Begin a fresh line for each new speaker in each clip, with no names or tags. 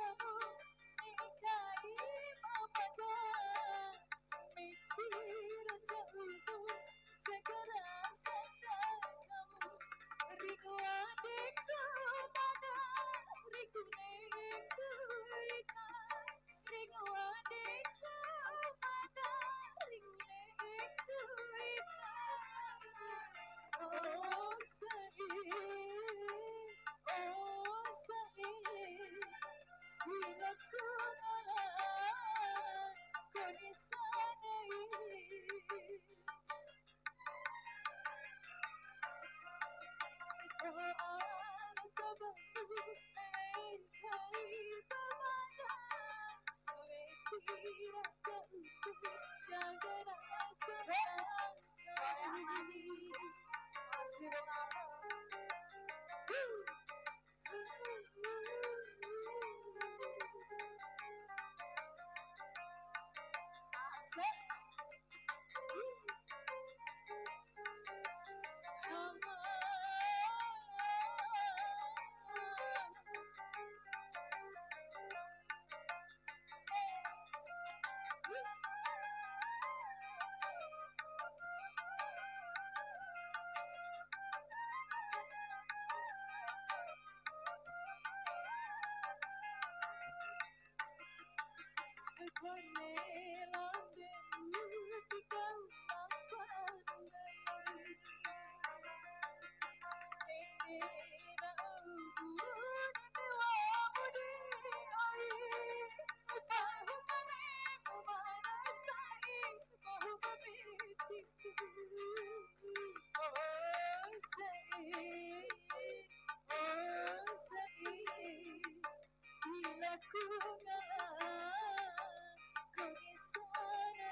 kamu nikahi mamada Micira jauhmu segera sadar kamu Riku adikku pada Riku nekku ika Riku adikku pada Riku nekku ika Oh sayang Oh sayang Bila ku ngalah kau di sana kau ada sebabku melengkahi bermana Betira jauhku jaga rasa kami Bila ku ngalah kau di sana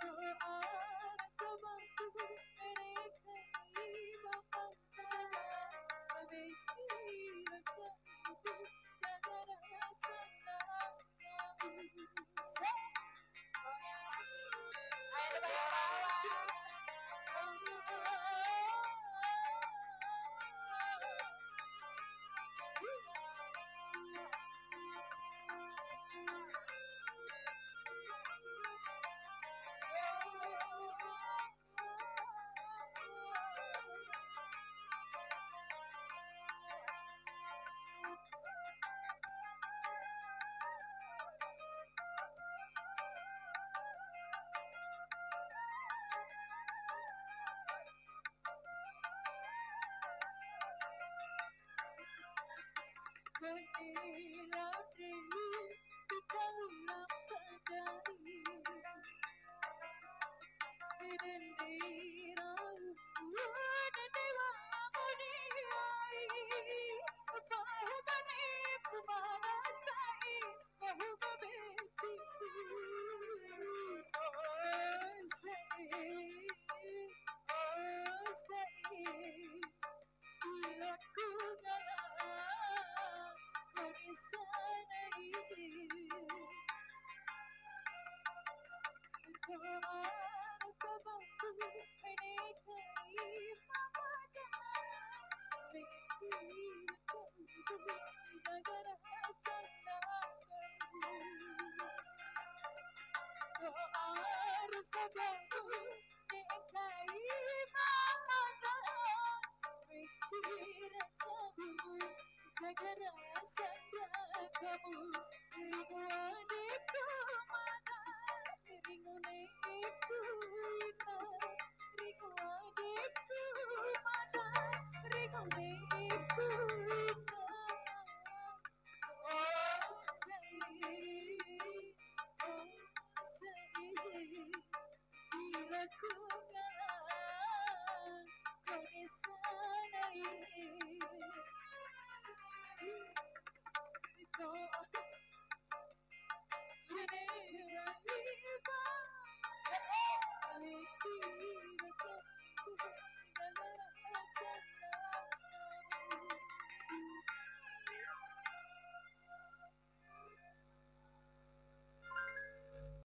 kau ada sebabku melengkahi bermana Betira jauhku jaga rasa kami Kau di dalam pedai Dendiramu dan dewamu diai Bahubaniku merasai Bahu membenciku Oh sayang Oh sayang Bila ku ngalah kau di sana kau ada sebabku melengkahi mamada Betira jauhku jaga rasa kamu kau ada sebabku melengkahi mamada Betira jauhku jaga rasa kamu Riku adikku mana Riku nekku ika Riku adikku mana Riku nekku